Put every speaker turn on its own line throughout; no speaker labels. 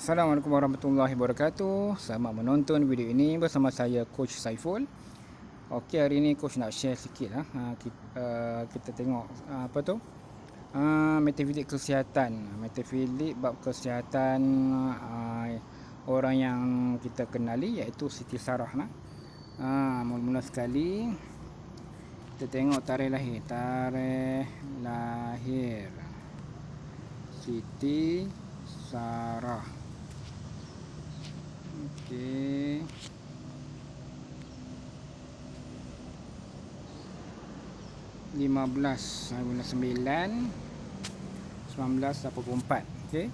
Assalamualaikum warahmatullahi wabarakatuh. Selamat menonton video ini bersama saya Coach Saiful. Okey, hari ini coach nak share sikit lah. Kita tengok apa tu? Metafizik kesihatan. Metafizik bab kesihatan orang yang kita kenali iaitu Siti Sarah lah. Mula-mula sekali kita tengok tarikh lahir. Tarikh lahir Siti Sarah. Okey. Lima belas 1984. Okey.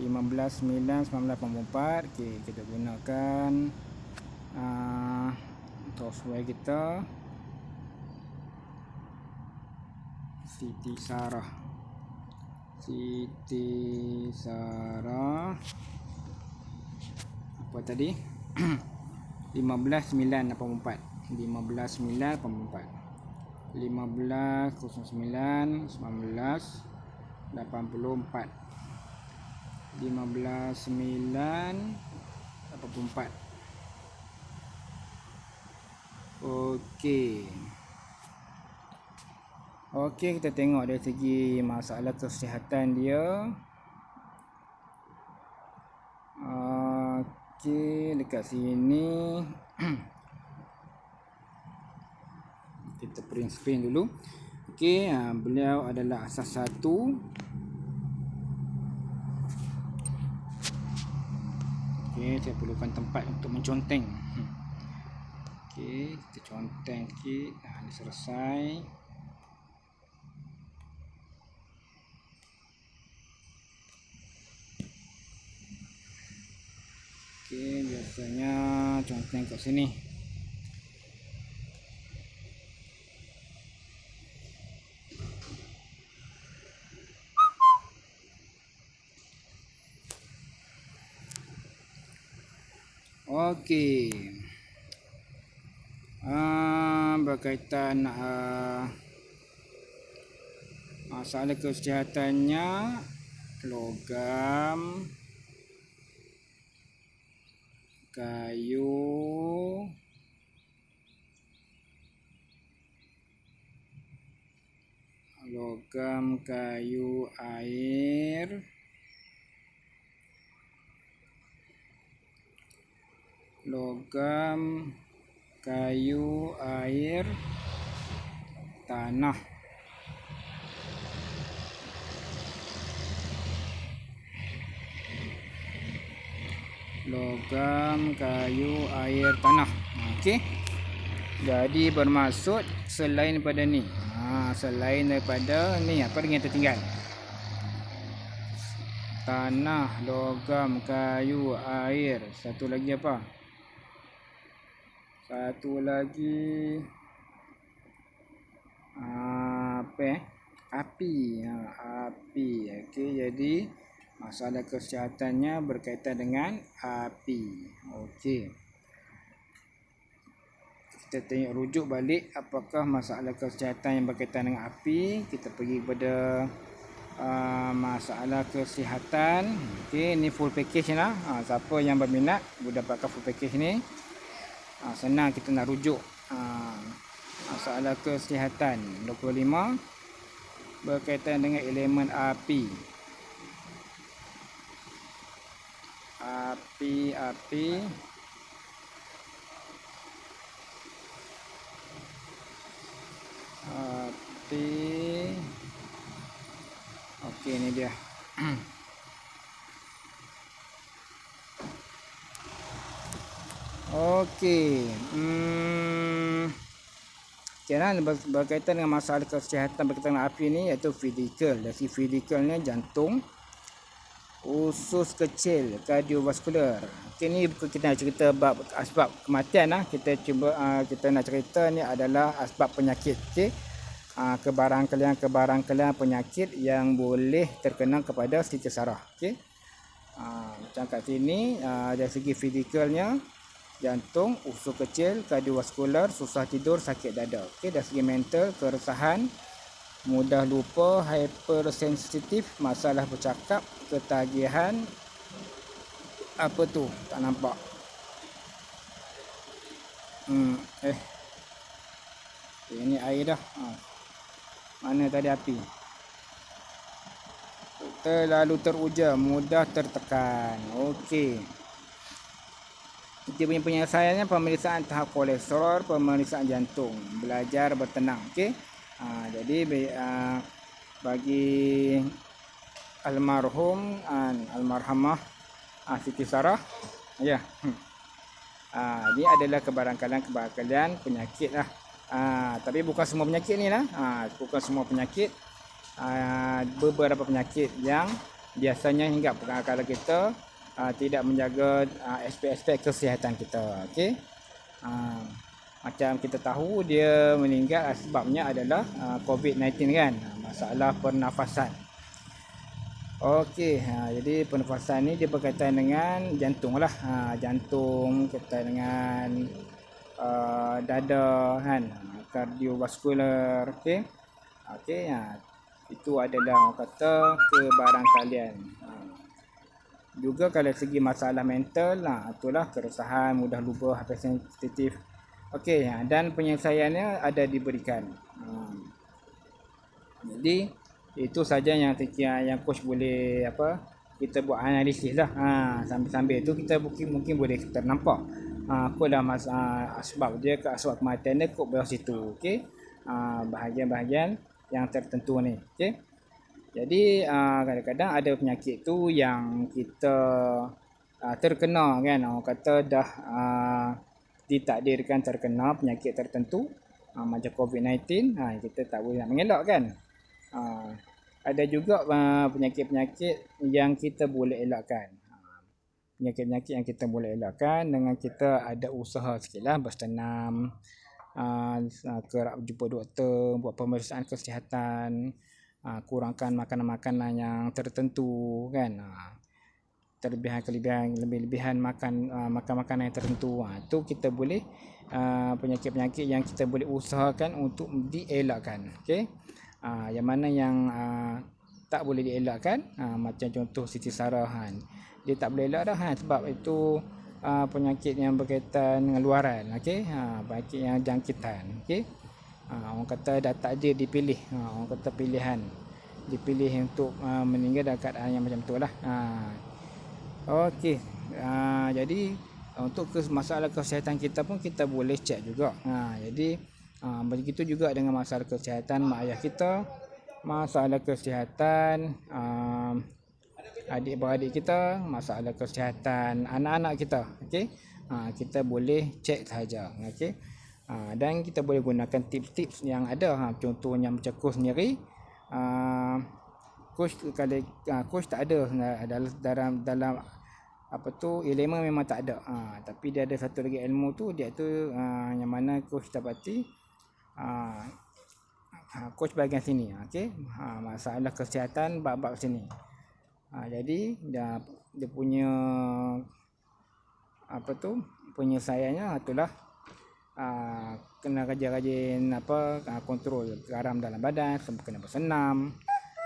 15/9/1984. Okey, kita gunakan software kita Siti Sarah. Siti Sarah apa tadi? 15/9/84. 15/9/84. 15/09/1984. 15/9/84. Okey. Okey, kita tengok dari segi masalah kesihatan dia. Okey, dekat sini kita print screen dulu. Okey, beliau adalah asas 1. Okey, saya perlukan tempat untuk menconteng. Okey, kita conteng sikit. Ini selesai. Okey, biasanya conteng kat sini. Okey. Berkaitan masalah kesihatannya, logam, kayu, air, logam, kayu, air, tanah. Logam, kayu, air, tanah. Okey. Jadi bermaksud selain daripada ni. Selain daripada ni, apa lagi yang tertinggal? Tanah, logam, kayu, air. Satu lagi apa? Satu lagi api. Api. Okey, jadi masalah kesihatannya berkaitan dengan api. Okey. Kita tengok rujuk balik apakah masalah kesihatan yang berkaitan dengan api. Kita pergi kepada masalah kesihatan. Okey, ni full package lah. Siapa yang berminat boleh dapatkan full package ni. Senang kita nak rujuk. Masalah kesihatan 25 berkaitan dengan elemen api. Api. Okey, ni dia. Okey. Berkaitan dengan masalah kesihatan berkaitan dengan api ni iaitu fizikal. Dari fizikal ni jantung, usus kecil, kardiovaskular. Okey, ni kita nak cerita bab asbab kematian lah. Kita nak cerita ni adalah asbab penyakit. Okey. Kebarang-kalian penyakit yang boleh terkena kepada Siti Sarah. Okey. Macam kat sini dari segi fizikalnya, jantung, usus kecil, kardiovaskular, susah tidur, sakit dada. Okey, dari segi mental, keresahan, mudah lupa, hypersensitif, masalah bercakap, ketagihan, Apa tu? Tak nampak. Hmm, eh, ini air dah. Mana tadi api? Terlalu teruja, mudah tertekan. Okey. Kita punya penyelesaiannya pemeriksaan tahap kolesterol, pemeriksaan jantung, belajar bertenang. Okey. Bagi almarhum almarhamah Siti Sarah, ya. Ini adalah kebarangkalian penyakit lah. Tapi bukan semua penyakit ni lah. Bukan semua penyakit. Beberapa penyakit yang biasanya hingga kalau kita tidak menjaga aspek-aspek kesihatan kita. Okey. Macam kita tahu dia meninggal sebabnya adalah COVID-19 kan. Masalah pernafasan. Okey, jadi pernafasan ni dia berkaitan dengan jantung lah. Jantung berkaitan dengan dada kan, kardiovaskular. Okey. Okey, itu adalah orang kata kebarangkalian. Juga kalau segi masalah mental, itulah keresahan, mudah lupa, hypersensitif. Okey, dan penyelesaiannya ada diberikan. Jadi itu saja yang coach boleh kita buat analisis lah. Sambil-sambil tu kita mungkin boleh ternampak apa dah sebab dia sebab kematian dia kok bawah situ. Okey. Bahagian-bahagian yang tertentu ni. Okey. Jadi kadang-kadang ada penyakit tu yang kita terkena kan, orang kata dah ditakdirkan terkena penyakit tertentu macam COVID-19, kita tak boleh nak mengelak kan. Ada juga penyakit-penyakit yang kita boleh elakkan. Penyakit-penyakit yang kita boleh elakkan dengan kita ada usaha sikitlah, bersenam, kerap jumpa doktor, buat pemeriksaan kesihatan, kurangkan makanan-makanan yang tertentu kan. Lebih-lebihan makan makanan yang tertentu. Itu kita boleh penyakit-penyakit yang kita boleh usahakan untuk dielakkan. Okey. Yang mana yang tak boleh dielakkan, macam contoh Siti Sarah dia tak boleh elak dah sebab itu penyakit yang berkaitan dengan luaran. Okey. Penyakit yang jangkitan. Okey. Orang kata dah takdir dipilih, orang kata pilihan dipilih untuk meninggal dalam keadaan yang macam tu lah. Okey. Jadi untuk masalah kesihatan kita pun kita boleh cek juga. Jadi begitu juga dengan masalah kesihatan mak ayah kita, masalah kesihatan adik-beradik kita, masalah kesihatan anak-anak kita. Okey. Kita boleh cek sahaja. Okey. Dan kita boleh gunakan tips-tips yang ada. Contohnya macam coach sendiri, coach tak ada dalam ilmu memang tak ada. Tapi dia ada satu lagi ilmu tu, dia tu yang mana coach dapati coach bahagian sini. Okey. Masalah kesihatan bab-bab sini. Jadi dia punya penyelesaiannya itulah kena rajin-rajin kontrol garam dalam badan, kena bersenam,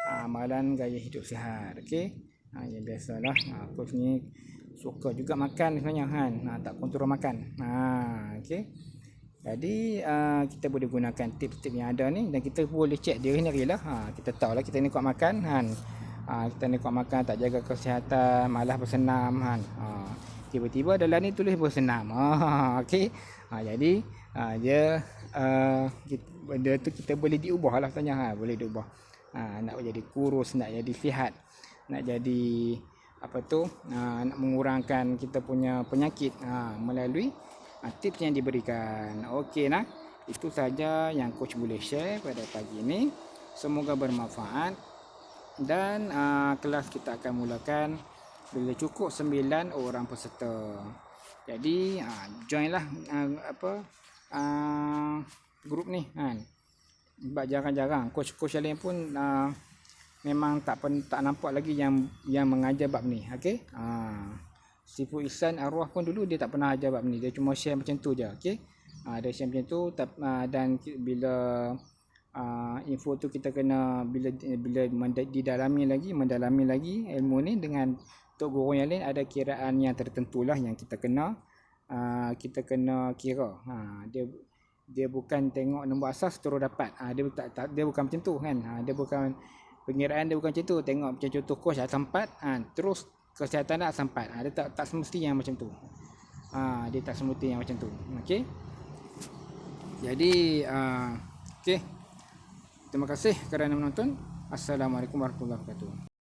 amalan gaya hidup sihat. Okey. Yang biasalah coach ni suka juga makan sebenarnya kan, tak kontrol makan. Okey. Jadi kita boleh gunakan tips-tips yang ada ni dan kita boleh cek diri sendirilah. Kita tahulah kita ni kuat makan kita ni kuat makan, tak jaga kesihatan, malas bersenam tiba-tiba dalam ni tulis bersenam. Okey. Jadi benda tu kita boleh diubah lah sebenarnya. Boleh diubah. Nak jadi kurus, nak jadi sihat, nak jadi nak mengurangkan kita punya penyakit melalui tips yang diberikan. Okey nah. Itu saja yang coach boleh share pada pagi ini. Semoga bermanfaat dan kelas kita akan mulakan bila cukup 9 orang peserta. Jadi joinlah grup ni kan. Sebab jarang-jarang coach-coach lain pun memang tak nampak lagi yang mengajar bab ni. Okey. Sifu Ihsan Arwah pun dulu dia tak pernah ajar bab ni. Dia cuma share macam tu je. Okey. Dia share macam tu dan bila info tu kita kena bila mendalami lagi ilmu ni dengan untuk guru yang lain ada kiraan yang tertentu lah yang kita kena kira. Dia bukan tengok nombor asas terus dapat. Dia bukan macam tu kan. Dia bukan pengiraan, dia bukan macam tu. Tengok macam contoh coach asas 4, terus kesihatan asas 4. Dia tak semestinya macam tu. Dia tak semestinya macam tu. Okey. Jadi okey. Terima kasih kerana menonton. Assalamualaikum warahmatullahi wabarakatuh.